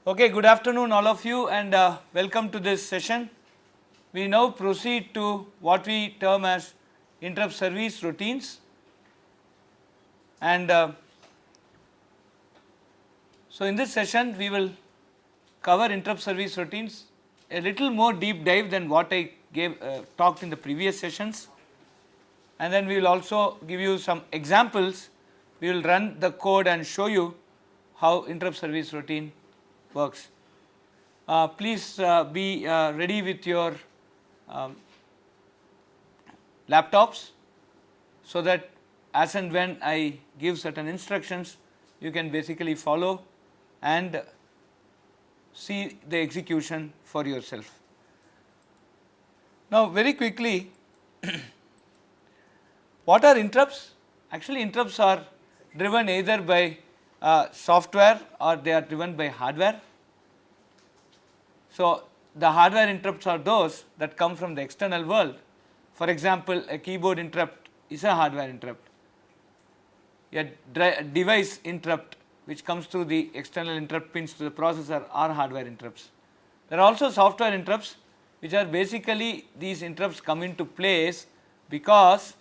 Okay, good afternoon all of you and welcome to this session. We now proceed to what we term as interrupt service routines, and so in this session we will cover interrupt service routines a little more deep dive than what I talked in the previous sessions, and then we will also give you some examples. We will run the code and show you how interrupt service routine works. Please be ready with your laptops so that as and when I give certain instructions, you can basically follow and see the execution for yourself. Now, very quickly, what are interrupts? Actually, interrupts are driven either by software or they are driven by hardware. So, the hardware interrupts are those that come from the external world. For example, a keyboard interrupt is a hardware interrupt. A device interrupt which comes through the external interrupt pins to the processor are hardware interrupts. There are also software interrupts, which are basically these interrupts come into place because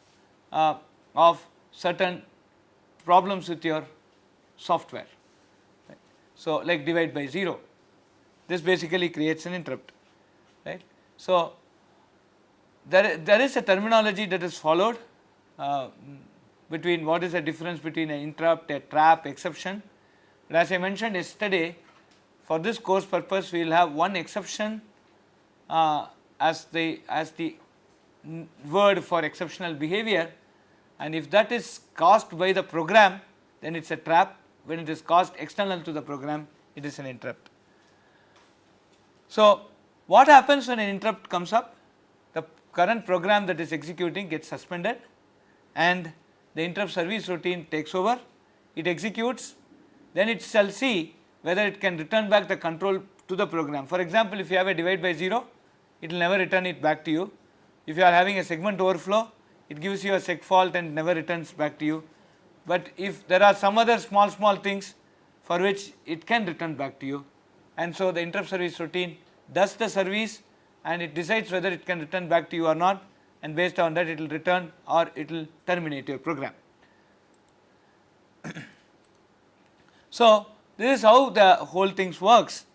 of certain problems with your software. So, like divide by 0. This basically creates an interrupt, right. So, there is a terminology that is followed between what is the difference between an interrupt, a trap, exception. But as I mentioned yesterday, for this course purpose we will have one exception as the word for exceptional behavior, and if that is caused by the program, then it is a trap. When it is caused external to the program, it is an interrupt. So, what happens when an interrupt comes up? The current program that is executing gets suspended and the interrupt service routine takes over, it executes, then it shall see whether it can return back the control to the program. For example, if you have a divide by 0, it will never return it back to you. If you are having a segment overflow, it gives you a seg fault and never returns back to you. But if there are some other small things for which it can return back to you, and so the interrupt service routine does the service and it decides whether it can return back to you or not, and based on that it will return or it will terminate your program. So, this is how the whole thing works.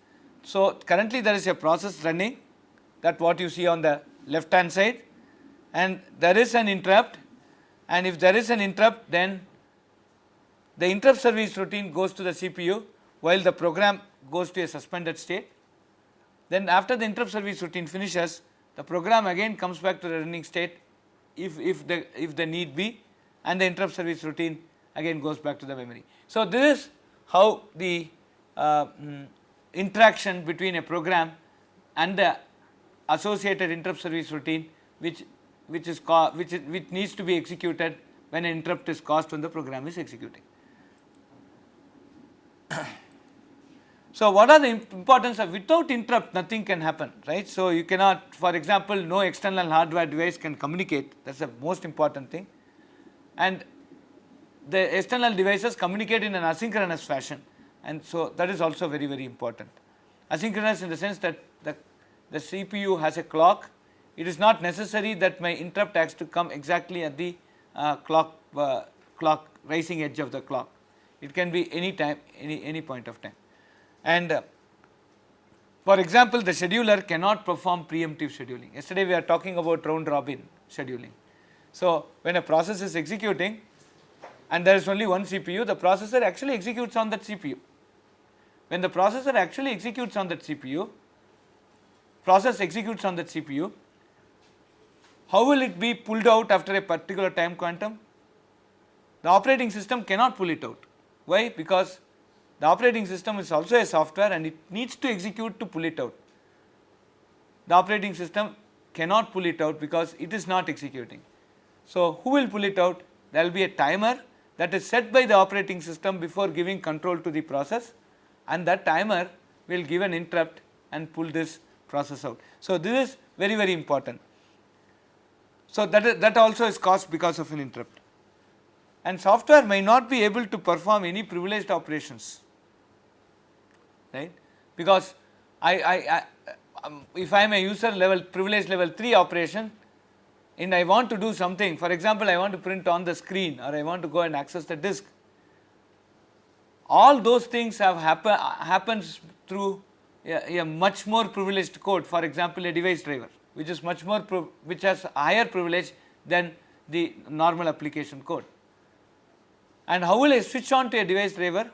So, currently there is a process running, that what you see on the left hand side, and there is an interrupt, and if there is an interrupt, then the interrupt service routine goes to the CPU while the program goes to a suspended state. Then after the interrupt service routine finishes, the program again comes back to the running state if the need be, and the interrupt service routine again goes back to the memory. So, this is how the interaction between a program and the associated interrupt service routine which needs to be executed when an interrupt is caused when the program is executing. So, what are the importance of without interrupt nothing can happen, right. So, you cannot, for example, no external hardware device can communicate, that is the most important thing, and the external devices communicate in an asynchronous fashion, and so that is also very important. Asynchronous in the sense that the CPU has a clock. It is not necessary that my interrupt has to come exactly at the clock rising edge of the clock. It can be any time, any point of time. And for example, the scheduler cannot perform preemptive scheduling. Yesterday we are talking about round robin scheduling. So, when a process is executing and there is only one CPU, the processor actually executes on that CPU. When the processor actually executes on that CPU, how will it be pulled out after a particular time quantum? The operating system cannot pull it out. Why? Because the operating system is also a software and it needs to execute to pull it out. The operating system cannot pull it out because it is not executing. So, who will pull it out? There will be a timer that is set by the operating system before giving control to the process, and that timer will give an interrupt and pull this process out. So, this is very important. So, that also is caused because of an interrupt. And software may not be able to perform any privileged operations, right. because if I am a user level privilege level 3 operation and I want to do something, for example, I want to print on the screen or I want to go and access the disk, all those things have happens through a much more privileged code. For example, a device driver, which is much more which has a higher privilege than the normal application code. And how will I switch on to a device driver?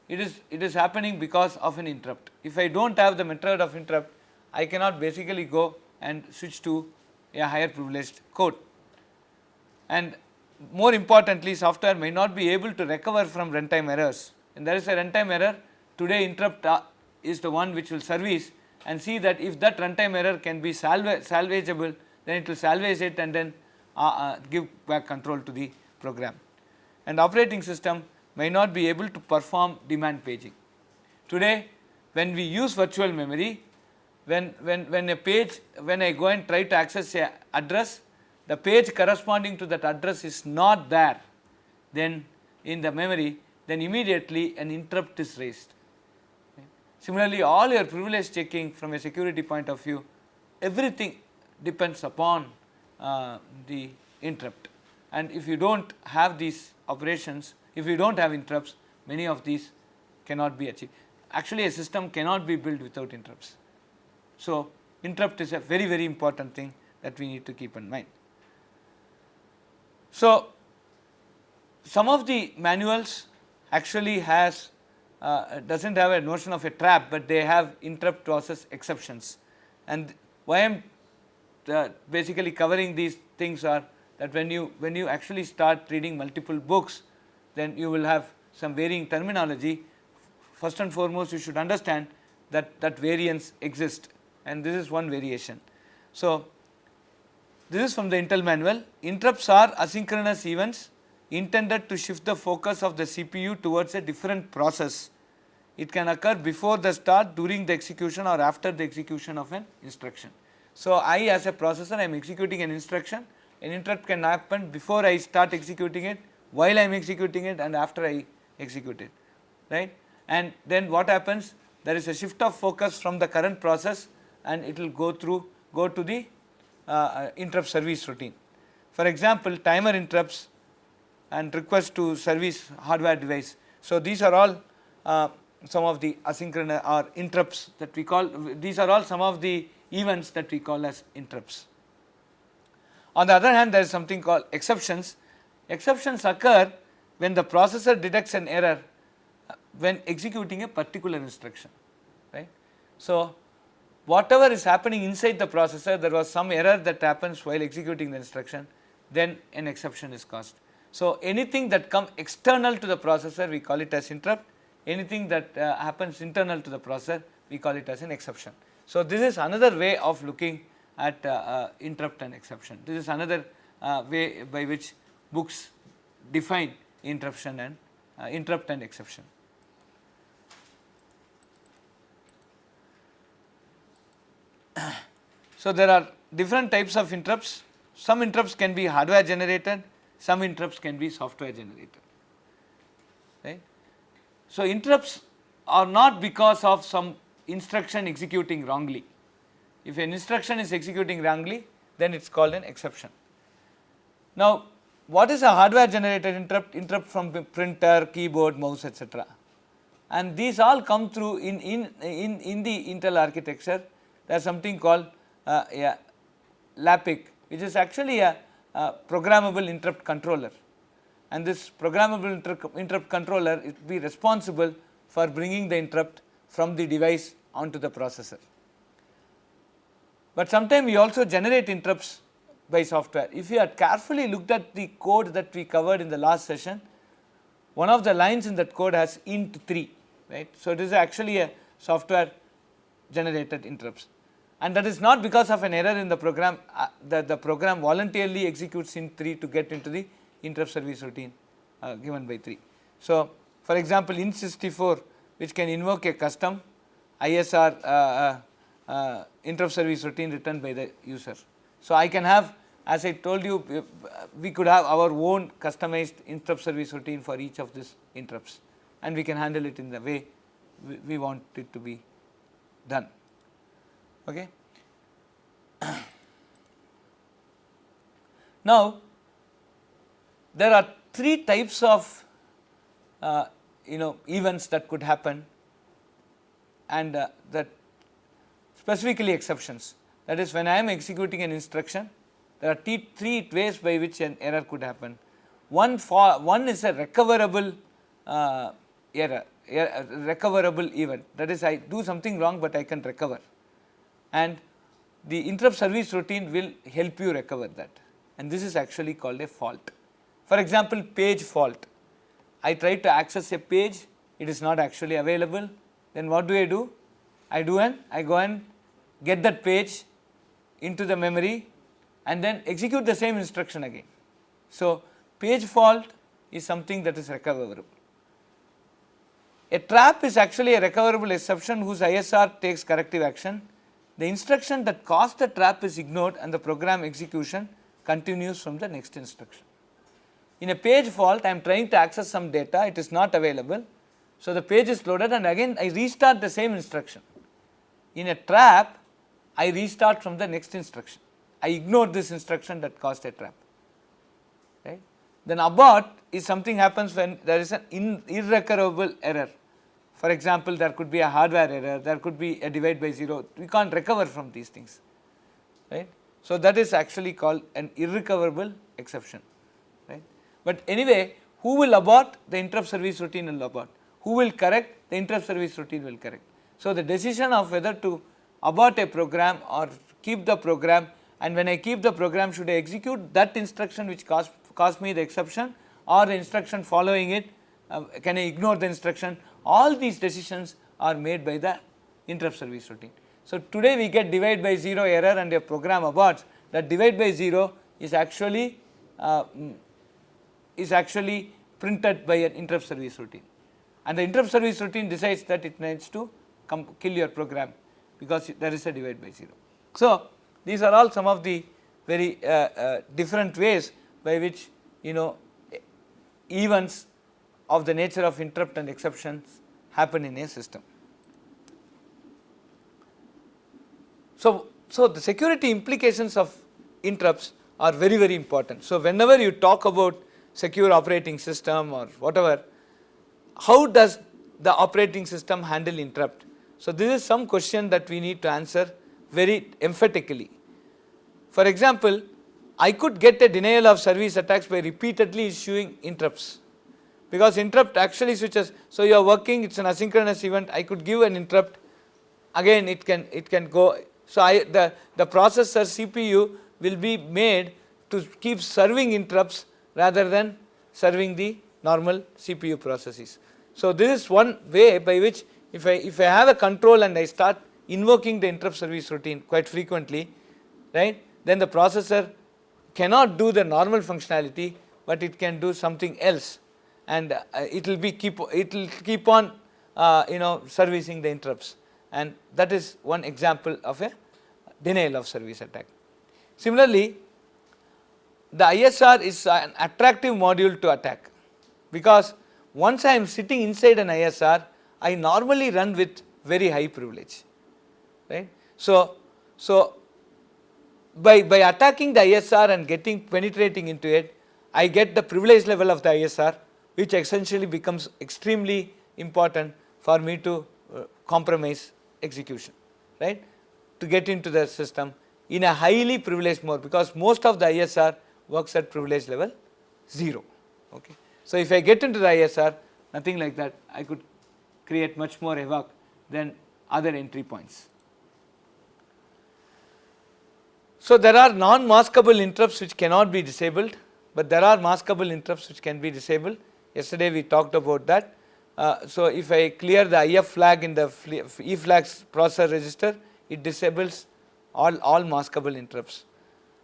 It is happening because of an interrupt. If I don't have the method of interrupt, I cannot basically go and switch to a higher privileged code. And more importantly, software may not be able to recover from runtime errors. And there is a runtime error. Today, interrupt is the one which will service and see that if that runtime error can be salvageable, then it will salvage it and then give back control to the program. And operating system may not be able to perform demand paging. Today, when we use virtual memory, when I go and try to access a address, the page corresponding to that address is not there, then in the memory, then immediately an interrupt is raised. Similarly, all your privilege checking from a security point of view, everything depends upon the interrupt. And if you don't have these operations, if you don't have interrupts, many of these cannot be achieved. Actually, a system cannot be built without interrupts. So, interrupt is a very, very important thing that we need to keep in mind. So, some of the manuals actually doesn't have a notion of a trap, but they have interrupt process exceptions. And why I am basically covering these things are that when you actually start reading multiple books, then you will have some varying terminology. First and foremost, you should understand that variance exists, and this is one variation. So, this is from the Intel manual. Interrupts are asynchronous events intended to shift the focus of the CPU towards a different process. It can occur before the start, during the execution, or after the execution of an instruction. So, I as a processor, I am executing an instruction. An interrupt can happen before I start executing it, while I am executing it, and after I execute it, right. And then what happens? There is a shift of focus from the current process, and it will go to the interrupt service routine. For example, timer interrupts and request to service hardware device. So, these are all some of the asynchronous or interrupts that we call, these are all some of the events that we call as interrupts. On the other hand, there is something called exceptions. Exceptions occur when the processor detects an error when executing a particular instruction, right. So, whatever is happening inside the processor, there was some error that happens while executing the instruction, then an exception is caused. So, anything that comes external to the processor, we call it as interrupt. Anything that happens internal to the processor, we call it as an exception. So, this is another way of looking at interrupt and exception. This is another way by which books define interruption and interrupt and exception. So, there are different types of interrupts. Some interrupts can be hardware generated, some interrupts can be software generated, right. So, interrupts are not because of some instruction executing wrongly. If an instruction is executing wrongly, then it is called an exception. Now, what is a hardware generated interrupt? Interrupt from printer, keyboard, mouse, etc. And these all come through in the Intel architecture. There is something called LAPIC, which is actually a programmable interrupt controller. And this programmable interrupt controller will be responsible for bringing the interrupt from the device onto the processor. But sometimes we also generate interrupts by software. If you had carefully looked at the code that we covered in the last session, one of the lines in that code has int 3, right. So, it is actually a software generated interrupts, and that is not because of an error in the program. The program voluntarily executes int 3 to get into the interrupt service routine given by 3. So, for example, int 64, which can invoke a custom ISR interrupt service routine written by the user. So, I can have, as I told you, we could have our own customized interrupt service routine for each of these interrupts, and we can handle it in the way we want it to be done. Okay. Now, there are 3 types of events that could happen, and that specifically exceptions. That is, when I am executing an instruction, there are 3 ways by which an error could happen. One is a recoverable error, recoverable event. That is, I do something wrong, but I can recover, and the interrupt service routine will help you recover that, and this is actually called a fault. For example, page fault. I try to access a page, it is not actually available. Then what do? I go and get that page into the memory and then execute the same instruction again. So, page fault is something that is recoverable. A trap is actually a recoverable exception whose ISR takes corrective action. The instruction that caused the trap is ignored and the program execution continues from the next instruction. In a page fault, I am trying to access some data, it is not available. So, the page is loaded and again I restart the same instruction. In a trap, I restart from the next instruction. I ignore this instruction that caused a trap. Right? Then abort is something happens when there is an irrecoverable error. For example, there could be a hardware error, there could be a divide by 0, we can't recover from these things. Right? So, that is actually called an irrecoverable exception. Right? But anyway, who will abort? The interrupt service routine will abort. Who will correct? The interrupt service routine will correct. So, the decision of whether to abort a program or keep the program, and when I keep the program, should I execute that instruction which caused me the exception, or the instruction following it, can I ignore the instruction? All these decisions are made by the interrupt service routine. So, today we get divide by 0 error and a program aborts. That divide by 0 is actually printed by an interrupt service routine, and the interrupt service routine decides that it needs to kill your program because there is a divide by 0. So, these are all some of the very different ways by which events of the nature of interrupt and exceptions happen in a system. So, the security implications of interrupts are very, very important. So, whenever you talk about secure operating system or whatever, how does the operating system handle interrupt? So, this is some question that we need to answer very emphatically. For example, I could get a denial of service attacks by repeatedly issuing interrupts, because interrupt actually switches. So, you are working, it is an asynchronous event, I could give an interrupt, again it can go. So, the processor CPU will be made to keep serving interrupts rather than serving the normal CPU processes. So, this is one way by which if I have a control and I start invoking the interrupt service routine quite frequently, right, then the processor cannot do the normal functionality, but it can do something else, and it will keep on servicing the interrupts, and that is one example of a denial of service attack. Similarly, the ISR is an attractive module to attack, because once I am sitting inside an ISR, I normally run with very high privilege, right. So by attacking the ISR and penetrating into it, I get the privilege level of the ISR, which essentially becomes extremely important for me to compromise execution, right, to get into the system in a highly privileged mode, because most of the ISR works at privilege level 0. Okay. So, if I get into the ISR, nothing like that, I could create much more havoc than other entry points. So, there are non-maskable interrupts which cannot be disabled, but there are maskable interrupts which can be disabled. Yesterday we talked about that. So, if I clear the IF flag in the eFlags processor register, it disables all maskable interrupts,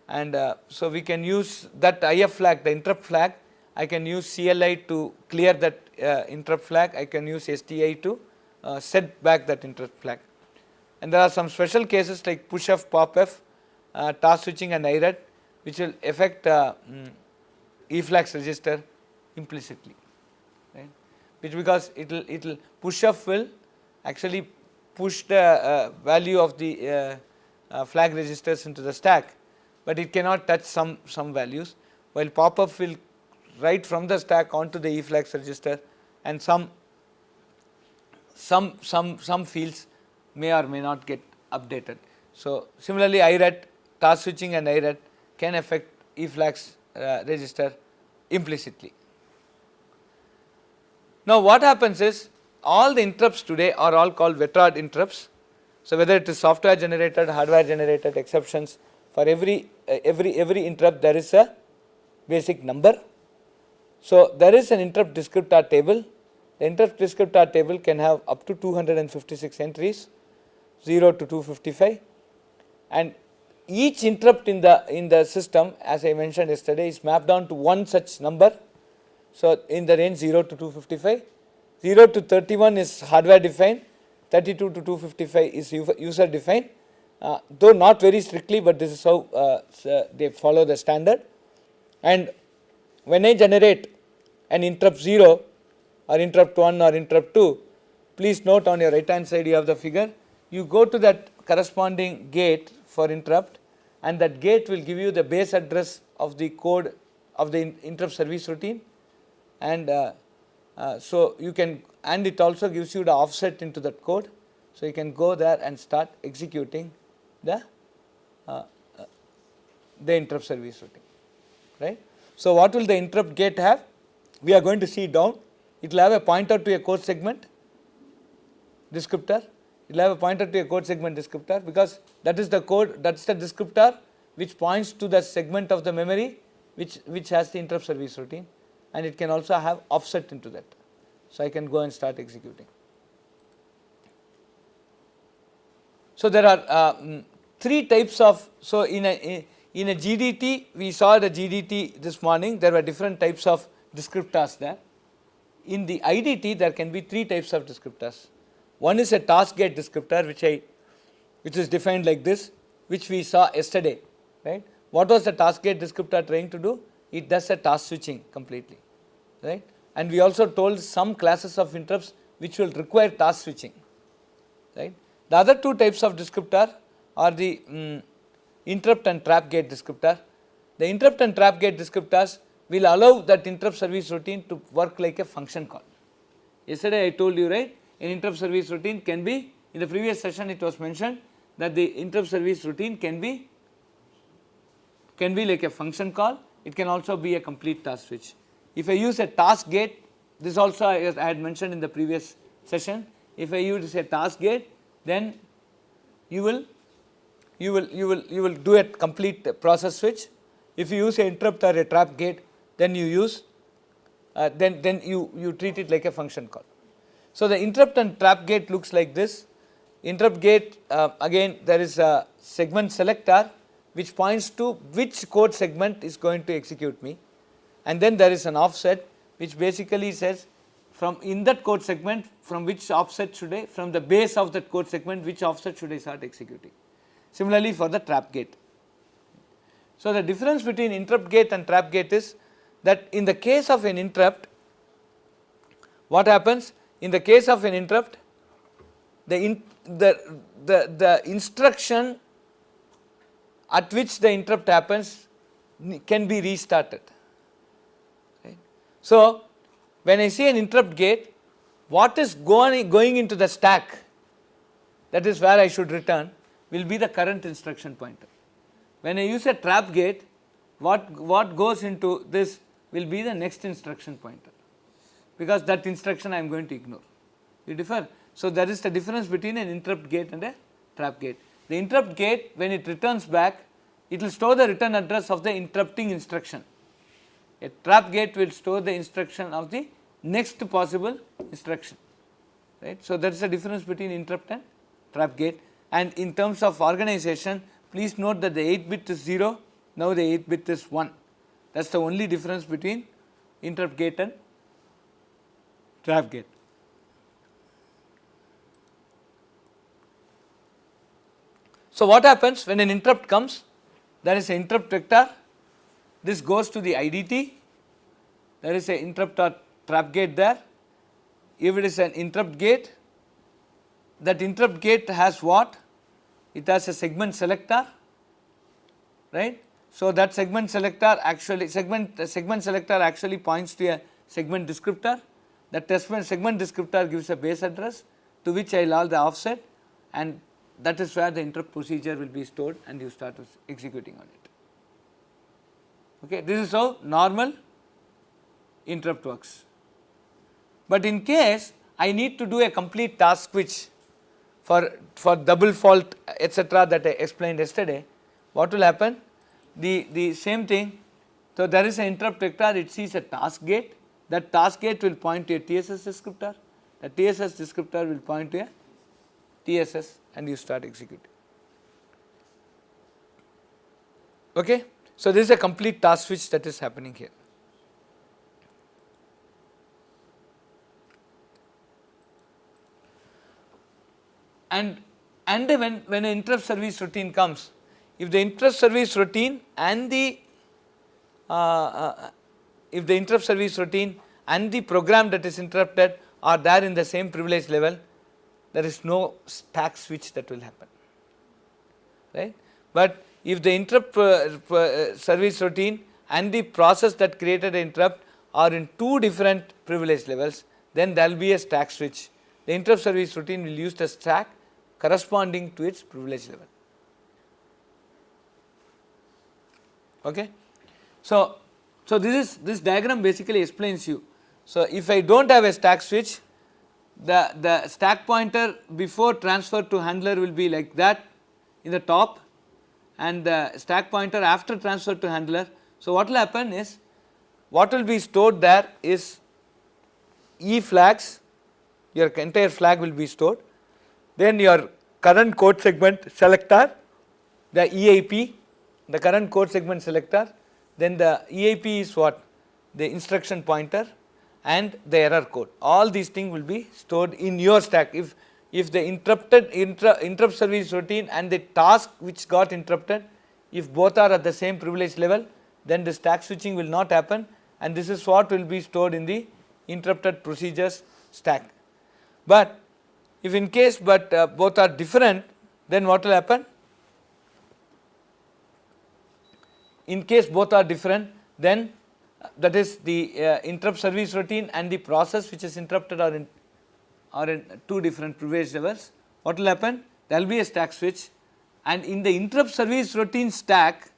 and so we can use that IF flag, the interrupt flag. I can use CLI to clear that interrupt flag, I can use STI to set back that interrupt flag, and there are some special cases like push-F, pop-F, task switching and IRED, which will affect eFlags register implicitly, right, which because it will push-F will actually push the value of the flag registers into the stack, but it cannot touch some values, while pop-up will write from the stack onto the eFlags register, and some fields may or may not get updated. So, similarly IRET, task switching and IRET can affect eFlags register implicitly. Now, what happens is all the interrupts today are all called vectored interrupts. So, whether it is software generated, hardware generated exceptions, for every interrupt there is a basic number. So, there is an interrupt descriptor table. The interrupt descriptor table can have up to 256 entries, 0 to 255, and each interrupt in the system, as I mentioned yesterday, is mapped down to one such number. So, in the range 0 to 255, 0 to 31 is hardware defined, 32 to 255 is user defined, though not very strictly, but this is how they follow the standard. And when I generate an interrupt 0 or interrupt 1 or interrupt 2, please note on your right hand side you have the figure. You go to that corresponding gate for interrupt, and that gate will give you the base address of the code of the interrupt service routine, and so you can, and it also gives you the offset into that code. So, you can go there and start executing the interrupt service routine, right. So, what will the interrupt gate have? We are going to see down. It will have a pointer to a code segment descriptor. It will have a pointer to a code segment descriptor, because that is the code, that is the descriptor which points to the segment of the memory which has the interrupt service routine, and it can also have offset into that. So, I can go and start executing. So, there are three types of, so in a GDT, we saw the GDT this morning, there were different types of descriptors there. In the IDT, there can be three types of descriptors. One is a task gate descriptor, which is defined like this, which we saw yesterday, right. What was the task gate descriptor trying to do? It does a task switching completely, right. And we also told some classes of interrupts which will require task switching, right. The other two types of descriptor are the interrupt and trap gate descriptor. The interrupt and trap gate descriptors will allow that interrupt service routine to work like a function call. Yesterday I told you, right, an interrupt service routine can be, in the previous session it was mentioned that the interrupt service routine can be like a function call, it can also be a complete task switch. If I use a task gate, this also I had mentioned in the previous session, if I use a task gate, then you will do a complete process switch. If you use an interrupt or a trap gate, then you use then you treat it like a function call. So, the interrupt and trap gate looks like this. Interrupt gate, again there is a segment selector which points to which code segment is going to execute me, and then there is an offset which basically says from in that code segment, from which offset should I, from the base of that code segment, which offset should I start executing. Similarly for the trap gate. So, the difference between interrupt gate and trap gate is that in the case of an interrupt, what happens? In the case of an interrupt, the instruction at which the interrupt happens can be restarted, right. So, when I see an interrupt gate, what is going into the stack, that is where I should return, will be the current instruction pointer. When I use a trap gate, what goes into this will be the next instruction pointer, because that instruction I am going to ignore. You differ. So, that is the difference between an interrupt gate and a trap gate. The interrupt gate, when it returns back, it will store the return address of the interrupting instruction. A trap gate will store the instruction of the next possible instruction, right. So, that is the difference between interrupt and trap gate. And in terms of organization, please note that the 8-bit is 0, now the 8-bit is 1. That is the only difference between interrupt gate and trap gate. So, what happens when an interrupt comes? There is an interrupt vector, this goes to the IDT, there is an interrupt or trap gate there. If it is an interrupt gate, that interrupt gate has what? It has a segment selector, right. So, that segment selector actually segment selector actually points to a segment descriptor. That segment descriptor gives a base address to which I will all the offset, and that is where the interrupt procedure will be stored and you start executing on it. Okay. This is how normal interrupt works. But in case I need to do a complete task switch for double fault etc. that I explained yesterday, what will happen? The same thing. So, there is an interrupt vector, it sees a task gate, that task gate will point to a TSS descriptor, the TSS descriptor will point to a TSS and you start executing. Okay. So, this is a complete task switch that is happening here. And when an interrupt service routine comes, if the interrupt service routine and the program that is interrupted are there in the same privilege level, there is no stack switch that will happen, right. But if the interrupt service routine and the process that created the interrupt are in two different privilege levels, then there will be a stack switch. The interrupt service routine will use the stack corresponding to its privilege level. Okay. So, this diagram basically explains you. So, if I do not have a stack switch, the stack pointer before transfer to handler will be like that in the top, and the stack pointer after transfer to handler. So, what will happen is, what will be stored there is E flags, your entire flag will be stored, then your current code segment selector, the EIP, the current code segment selector, then the EIP is what? The instruction pointer and the error code. All these things will be stored in your stack. If the interrupt service routine and the task which got interrupted, if both are at the same privilege level, then the stack switching will not happen, and this is what will be stored in the interrupted procedures stack. But if in case both are different, then what will happen? In case both are different, then that is the interrupt service routine and the process which is interrupted are in two different privilege levels. What will happen? There will be a stack switch, and in the interrupt service routine stack,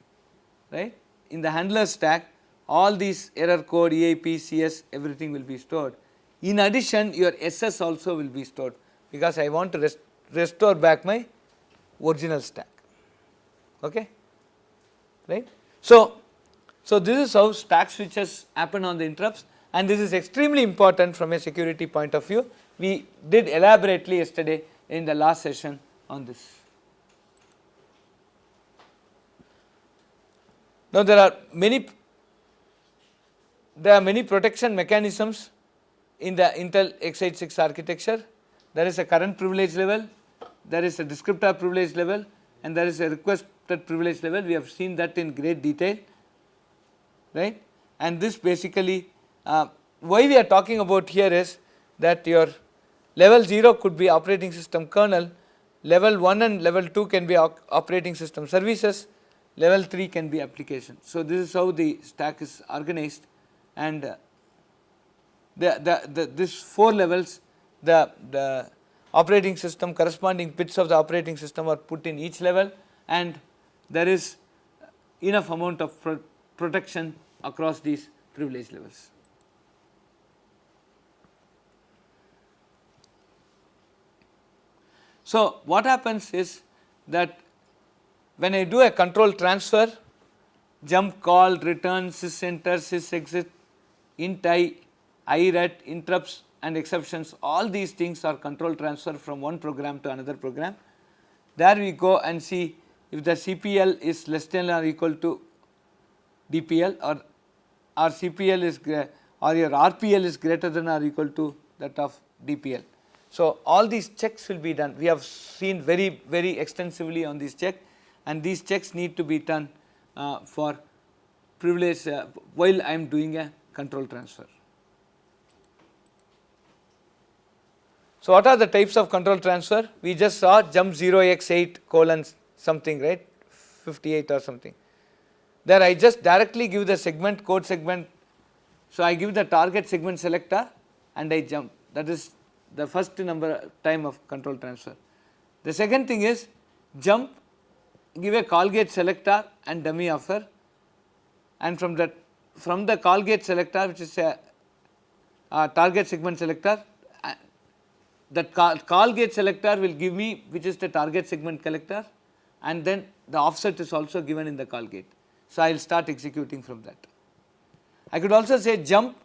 right, in the handler stack, all these error code, EIP, CS, everything will be stored. In addition, your SS also will be stored, because I want to restore back my original stack. Okay, right. So, this is how stack switches happen on the interrupts, and this is extremely important from a security point of view. We did elaborately yesterday in the last session on this. Now, there are many protection mechanisms in the Intel x86 architecture. There is a current privilege level, there is a descriptor privilege level, and there is a requested privilege level. We have seen that in great detail, right. And this basically, why we are talking about here is that your level 0 could be operating system kernel, level 1 and level 2 can be operating system services, level 3 can be application. So, this is how the stack is organized, and this 4 levels, the operating system, corresponding bits of the operating system are put in each level, and there is enough amount of protection across these privilege levels. So, what happens is that when I do a control transfer, jump call, return, sys enter, sys exit, int I, IRET, interrupts and exceptions, all these things are control transfer from one program to another program. There we go and see if the CPL is less than or equal to DPL, or CPL is or your RPL is greater than or equal to that of DPL. So, all these checks will be done. We have seen very extensively on this check, and these checks need to be done for privilege while I am doing a control transfer. So what are the types of control transfer? We just saw jump 0x8 colon something, right, 58 or something. There I just directly give the segment, code segment. So I give the target segment selector and I jump. That is the first time of control transfer. The second thing is jump, give a call gate selector and dummy offer, and from the call gate selector, which is a target segment selector, that call gate selector will give me which is the target segment collector, and then the offset is also given in the call gate. So I will start executing from that. I could also say jump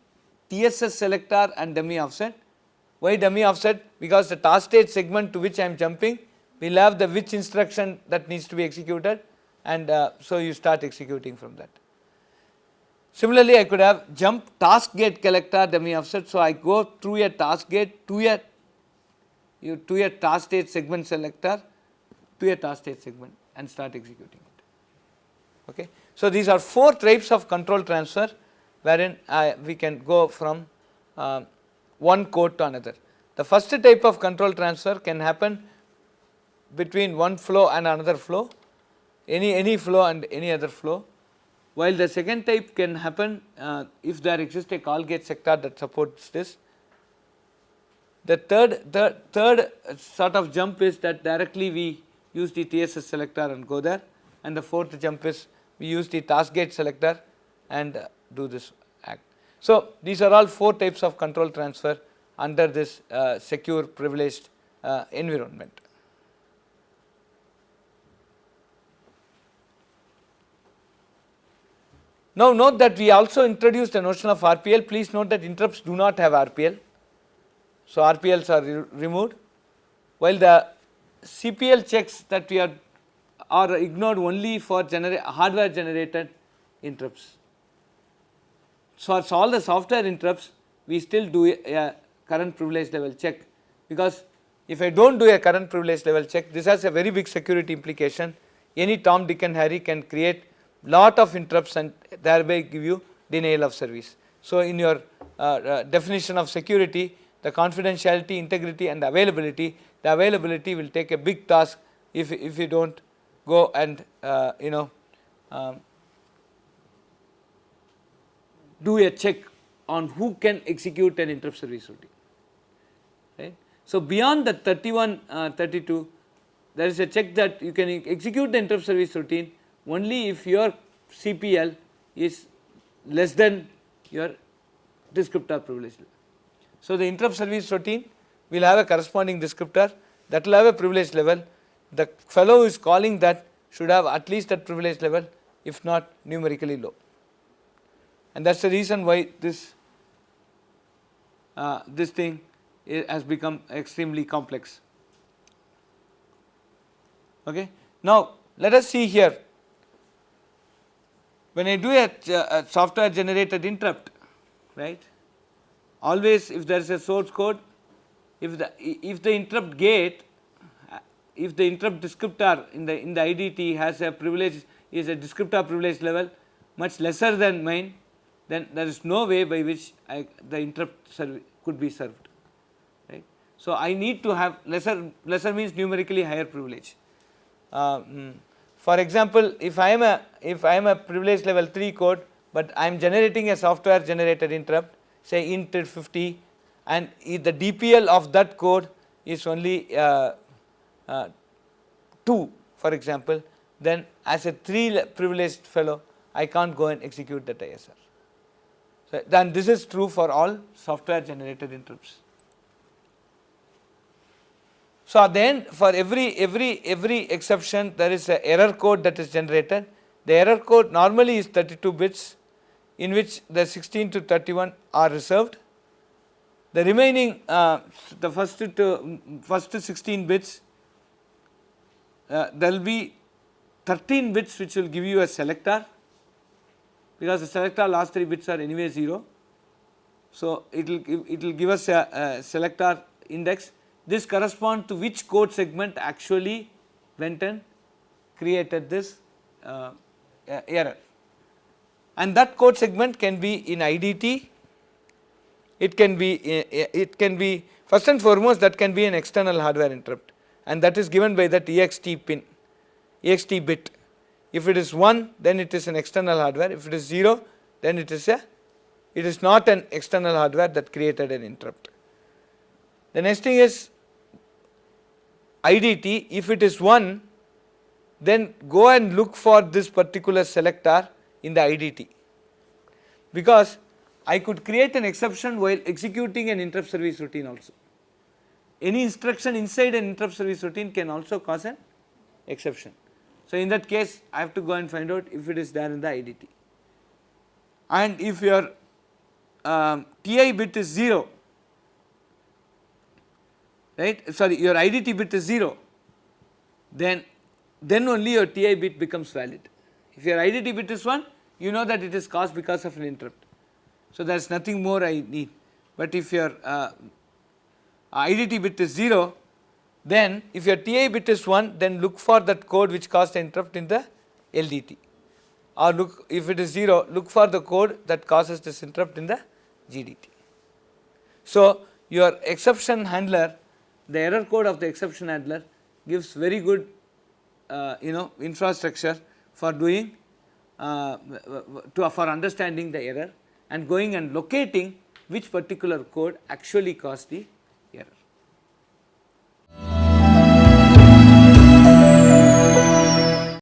TSS selector and dummy offset. Why dummy offset? Because the task state segment to which I am jumping will have the which instruction that needs to be executed, and so you start executing from that. Similarly, I could have jump task gate collector dummy offset. So I go through a task gate to a task state segment selector to a task state segment and start executing it. Okay. So these are 4 types of control transfer wherein we can go from one code to another. The first type of control transfer can happen between one flow and another flow, any flow and any other flow, while the second type can happen if there exists a call gate sector that supports this. The third sort of jump is that directly we use the TSS selector and go there, and the fourth jump is we use the task gate selector and do this act. So these are all 4 types of control transfer under this secure privileged environment. Now note that we also introduced the notion of RPL. Please note that interrupts do not have RPL. So RPLs are removed, while the CPL checks that we are ignored only for hardware generated interrupts. So for all the software interrupts, we still do a current privilege level check, because if I do not do a current privilege level check, this has a very big security implication. Any Tom, Dick and Harry can create lot of interrupts and thereby give you denial of service. So in your definition of security, the confidentiality, integrity and availability, the availability will take a big task if you do not go and do a check on who can execute an interrupt service routine, right. So beyond the 32, there is a check that you can execute the interrupt service routine only if your CPL is less than your descriptor privilege level. So the interrupt service routine will have a corresponding descriptor that will have a privilege level. The fellow who is calling that should have at least that privilege level, if not numerically low, and that is the reason why this thing has become extremely complex. Okay. Now let us see here, when I do a software generated interrupt, right, always if there is a source code, if the interrupt gate, if the interrupt descriptor in the IDT has a privilege, is a descriptor privilege level much lesser than mine, then there is no way by which the interrupt could be served, right. So I need to have lesser means numerically higher privilege. For example, if I am a privilege level 3 code, but I am generating a software generated interrupt, say int 50, and if the DPL of that code is only 2, for example, then as a 3 privileged fellow I can't go and execute that ISR. So then this is true for all software generated interrupts. So then for every exception there is an error code that is generated. The error code normally is 32 bits, in which the 16 to 31 are reserved. The remaining the first 16 bits, there will be 13 bits which will give you a selector, because the selector last 3 bits are anyway 0. So it will give us a selector index. This corresponds to which code segment actually went and created this error, and that code segment can be in IDT, it can be First and foremost, that can be an external hardware interrupt, and that is given by that ext pin, ext bit. If it is 1, then it is an external hardware. If it is 0, then it is not an external hardware that created an interrupt. The next thing is IDT. If it is 1, then go and look for this particular selector in the IDT, because I could create an exception while executing an interrupt service routine also. Any instruction inside an interrupt service routine can also cause an exception. So, in that case I have to go and find out if it is there in the IDT, and if your TI bit is 0, right, sorry, your IDT bit is 0, then only your TI bit becomes valid. If your IDT bit is 1, you know that it is caused because of an interrupt. So, there is nothing more I need, but if your IDT bit is 0, then if your TI bit is 1, then look for that code which caused the interrupt in the LDT, or look, if it is 0, look for the code that causes this interrupt in the GDT. So, your exception handler, the error code of the exception handler gives very good infrastructure for doing for understanding the error and going and locating which particular code actually caused the